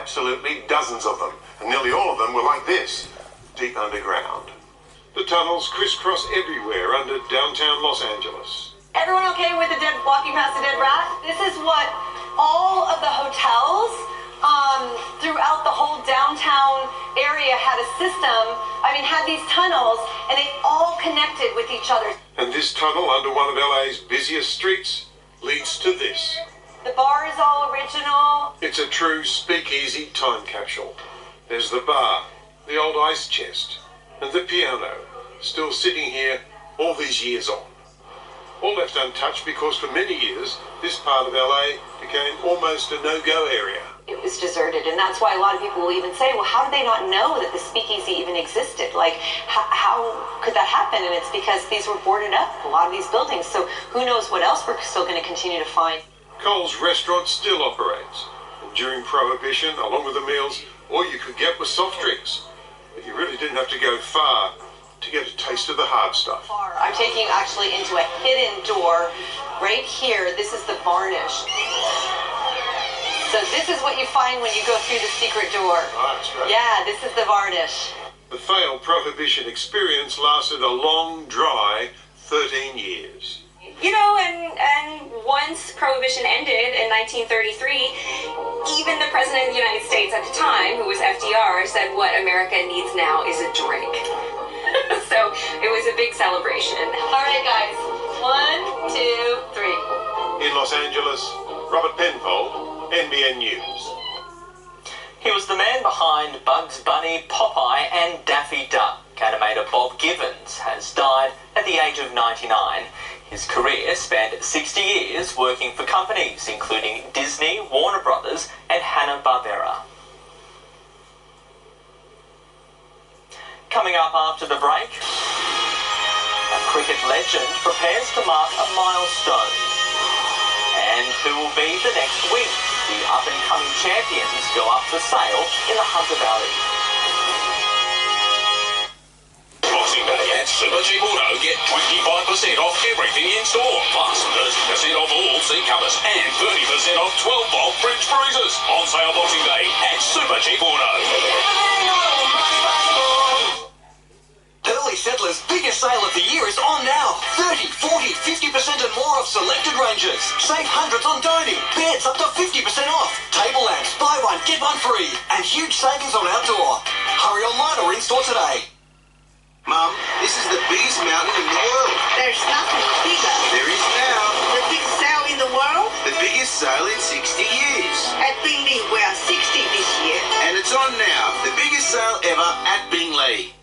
absolutely dozens of them, and nearly all of them were like this, deep underground. The tunnels crisscross everywhere under downtown Los Angeles. Everyone okay with walking past a dead rat? This is what all of the hotels throughout the whole downtown area had a system. Had these tunnels, and they all connected with each other. And this tunnel under one of LA's busiest streets leads to this. The bar is all original. It's a true speakeasy time capsule. There's the bar, the old ice chest, and the piano, still sitting here all these years on. All left untouched because for many years, this part of LA became almost a no-go area. It was deserted, and that's why a lot of people will even say, well, how do they not know that the speakeasy even existed? Like, how could that happen? And it's because these were boarded up, a lot of these buildings, so who knows what else we're still going to continue to find. Cole's restaurant still operates, and during Prohibition, along with the meals, all you could get was soft drinks. But you really didn't have to go far to get a taste of the hard stuff. I'm taking you actually into a hidden door right here. This is the varnish. So this is what you find when you go through the secret door. Oh, that's great. Yeah, this is the varnish. The failed Prohibition experience lasted a long, dry 13 years. And once Prohibition ended in 1933, even the President of the United States at the time, who was FDR, said what America needs now is a drink. So it was a big celebration. All right, guys. 1, 2, 3. In Los Angeles, Robert Penfold, NBN News. He was the man behind Bugs Bunny, Popeye and Daffy Duck. Animator Bob Givens has died at the age of 99. His career spanned 60 years working for companies including Disney, Warner Brothers and Hanna-Barbera. Coming up after the break, a cricket legend prepares to mark a milestone. And who will be the next win? The up-and-coming champions go up for sale in the Hunter Valley. Boxing Day at Super Cheap Auto, get 25% off everything in store. Plus 30% off all seat covers and 30% off 12-volt fridge freezers. On sale Boxing Day at Super Cheap Auto. Early Settlers' biggest sale of the year is on now. 30, 40, 50% and more off selected ranges. Save hundreds on dining. Beds up to 50% off. Table lamps, buy one, get one free. And huge savings on outdoor. Hurry online or in-store today. Mum, this is the biggest mountain in the world. There's nothing bigger. There is now. The biggest sale in the world? The biggest sale in 60 years. At Bingley, we are 60 this year. And it's on now. The biggest sale ever at Bingley.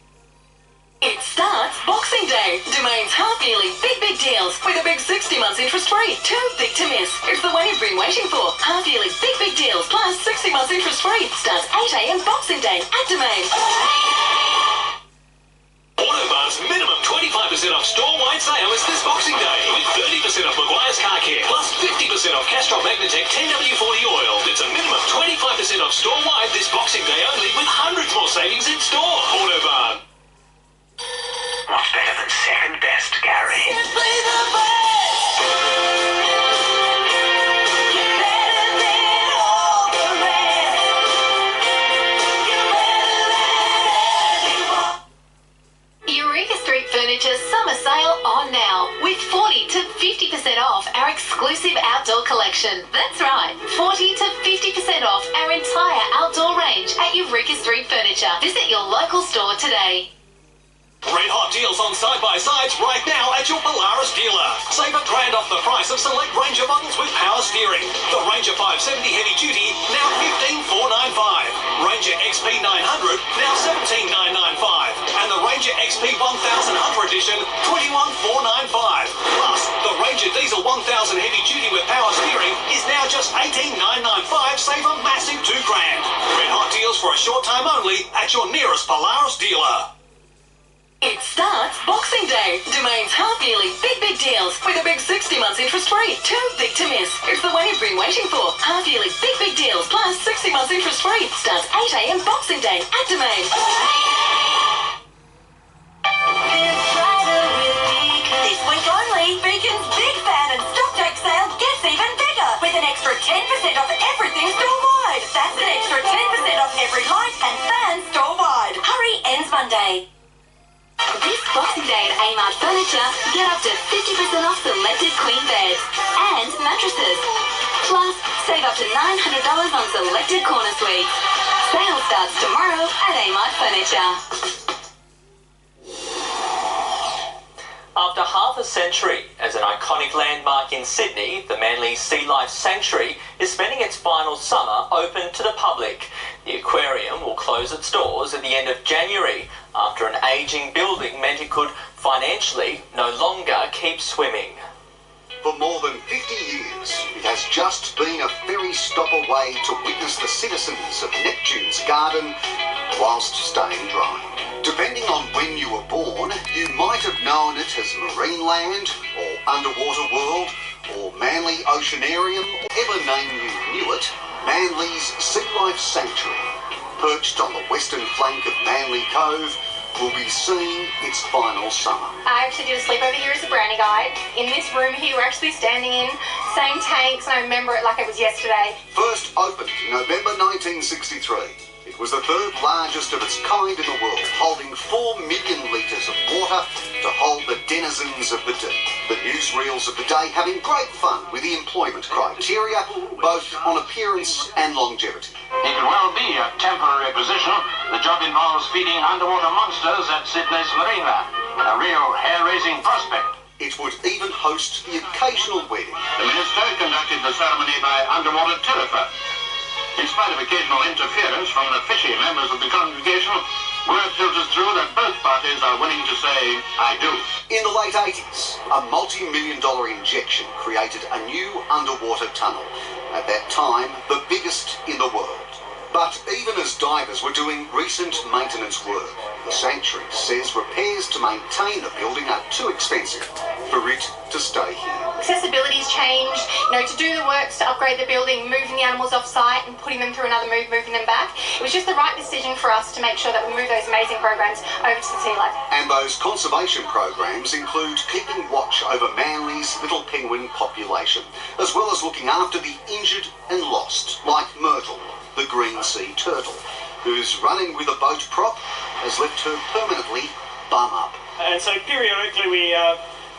It starts Boxing Day. Domain's half-yearly big deals with a big 60 months interest-free. Too big to miss. It's the one you've been waiting for. Half-yearly big deals plus 60 months interest-free. Starts 8 a.m. Boxing Day at Domain. Autobarn's minimum 25% off store-wide sale is this Boxing Day with 30% off Maguire's Car Care plus 50% off Castrol Magnatec 10W40 oil. It's a minimum 25% off store-wide this Boxing Day only with hundreds more savings in store. Autobar. What's better than second best, Gary? Simply the best. You're better than all the rest. You're better than anyone. Eureka Street Furniture summer sale on now with 40 to 50% off our exclusive outdoor collection. That's right, 40 to 50% off our entire outdoor range at Eureka Street Furniture. Visit your local store today. Red hot deals on side-by-sides right now at your Polaris dealer. Save $1,000 off the price of select Ranger models with power steering. The Ranger 570 heavy duty, now $15,495. Ranger XP 900, now $17,995. And the Ranger XP 1000 Hunter Edition, $21,495. Plus, the Ranger Diesel 1000 heavy duty with power steering is now just $18,995. Save a massive $2,000. Red hot deals for a short time only at your nearest Polaris dealer. It starts Boxing Day. Domain's half-yearly big deals with a big 60 months interest-free. Too big to miss. It's the one you've been waiting for. Half-yearly big deals plus 60 months interest-free. Starts 8 a.m. Boxing Day at Domain. This week only, Beacon's Big Fan and Stock Take sale gets even bigger with an extra 10% off everything store-wide. That's an extra 10% Furniture, get up to 50% off selected queen beds and mattresses. Plus, save up to $900 on selected corner suites. Sale starts tomorrow at Amart Furniture. After half a century as an iconic landmark in Sydney, the Manly Sea Life Sanctuary is spending its final summer open to the public. The aquarium will close its doors at the end of January after an ageing building meant it could financially no longer keep swimming. For more than 50 years, it has just been a ferry stop away to witness the citizens of Neptune's garden whilst staying dry. Depending on when you were born, you might have known it as Marineland or Underwater World or Manly Oceanarium, or whatever name you knew it. Manly's Sea Life Sanctuary, perched on the western flank of Manly Cove, will be seeing its final summer. I actually did a sleepover here as a brownie guide. In this room here, we're actually standing in same tanks, and I remember it like it was yesterday. First opened in November 1963. It was the third largest of its kind in the world, holding 4 million litres of water to hold the denizens of the deep. The newsreels of the day having great fun with the employment criteria, both on appearance and longevity. It could well be a temporary position. The job involves feeding underwater monsters at Sydney's Marineland. A real hair-raising prospect. It would even host the occasional wedding. The minister conducted the ceremony by underwater telephone. In spite of occasional interference from the fishy members of the congregation, word filters through that both parties are willing to say, I do. In the late 80s, a multi-million-dollar injection created a new underwater tunnel. At that time, the biggest in the world. But even as divers were doing recent maintenance work, the sanctuary says repairs to maintain the building are too expensive for it to stay here. Accessibility's changed, to do the works to upgrade the building, moving the animals off site and putting them through another move, moving them back. It was just the right decision for us to make sure that we move those amazing programs over to the sea life. And those conservation programs include keeping watch over Manly's little penguin population, as well as looking after the injured and lost, like Myrtle, the green sea turtle, whose running with a boat prop has left her permanently bum up. And so periodically we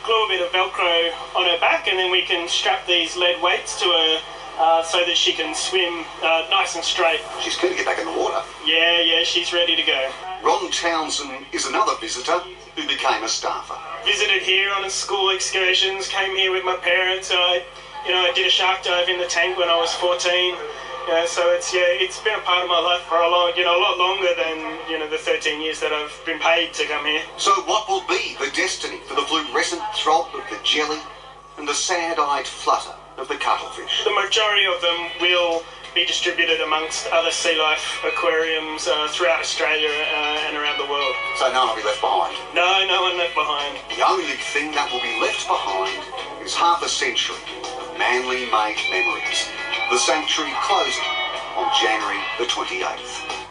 glue a bit of Velcro on her back, and then we can strap these lead weights to her so that she can swim nice and straight. She's keen to get back in the water. Yeah, she's ready to go. Ron Townsend is another visitor who became a staffer. Visited here on school excursions, came here with my parents. I did a shark dive in the tank when I was 14. So it's been a part of my life for a lot longer than the 13 years that I've been paid to come here. So what will be the destiny for the fluorescent throb of the jelly and the sad-eyed flutter of the cuttlefish? The majority of them will be distributed amongst other sea life aquariums throughout Australia and around the world. So none will be left behind? No one left behind. The only thing that will be left behind is half a century of Manly-made memories. The sanctuary closing on January the 28th.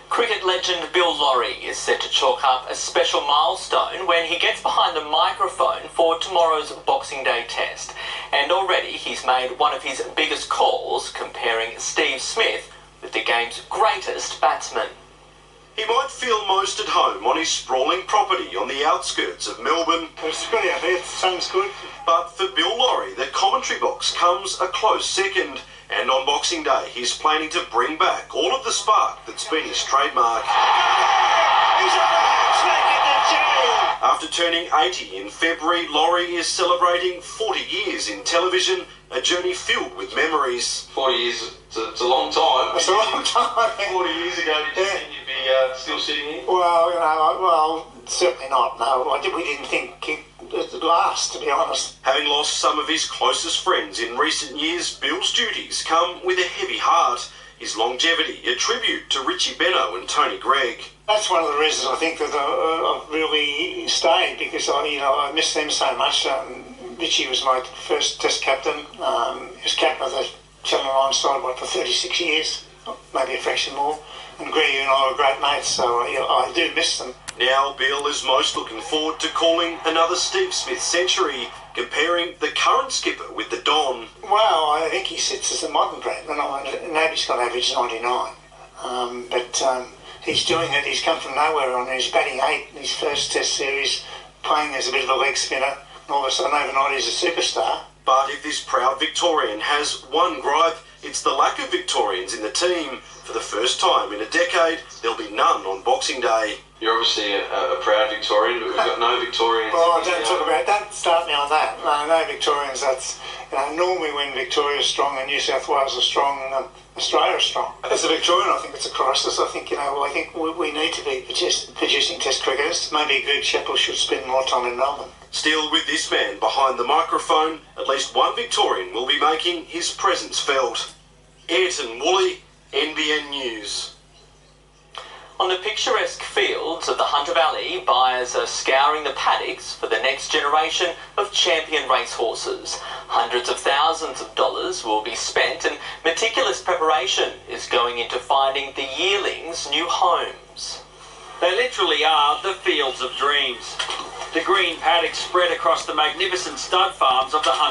Cricket legend Bill Lawry is set to chalk up a special milestone when he gets behind the microphone for tomorrow's Boxing Day test. And already he's made one of his biggest calls, comparing Steve Smith with the game's greatest batsman. He might feel most at home on his sprawling property on the outskirts of Melbourne. It's good out here, the sun's good. But for Bill Lawry, the commentary box comes a close second. And on Boxing Day, he's planning to bring back all of the spark that's been his trademark. After turning 80 in February, Lawry is celebrating 40 years in television, a journey filled with memories. 40 years, it's a long time. It's a long time. 40 years ago, did you think you'd be still sitting here? Well, certainly not, no. We didn't think it'd last, to be honest. Having lost some of his closest friends in recent years, Bill's duties come with a heavy heart. His longevity, a tribute to Richie Beno and Tony Gregg. That's one of the reasons I think that I've really stayed, because I miss them so much. Richie was my first Test captain. He was captain of the Channel 9 side for 36 years, maybe a fraction more. And Gregg and I were great mates, so I do miss them. Now Bill is most looking forward to calling another Steve Smith century, comparing the current skipper with the Don. Well, I think he sits as the modern brand. Nobody's got average 99. But he's doing it. He's come from nowhere on. He's batting 8 in his first Test series playing as a bit of a leg spinner, and all of a sudden overnight he's a superstar. But if this proud Victorian has one gripe, it's the lack of Victorians in the team. For the first time in a decade, there'll be none on Boxing Day. You're obviously a proud Victorian, but we've got no Victorians. Well, don't start me on that. No Victorians. That's, normally when Victoria's strong and New South Wales are strong, Australia's strong. As a Victorian, I think it's a crisis. I think, I think we need to be producing test cricketers. Maybe Greg Chappell should spend more time in Melbourne. Still, with this man behind the microphone, at least one Victorian will be making his presence felt. Ayrton Woolley, NBN News. On the picturesque fields of the Hunter Valley, buyers are scouring the paddocks for the next generation of champion racehorses. Hundreds of thousands of dollars will be spent, and meticulous preparation is going into finding the yearlings new homes. They literally are the fields of dreams. The green paddocks spread across the magnificent stud farms of the Hunter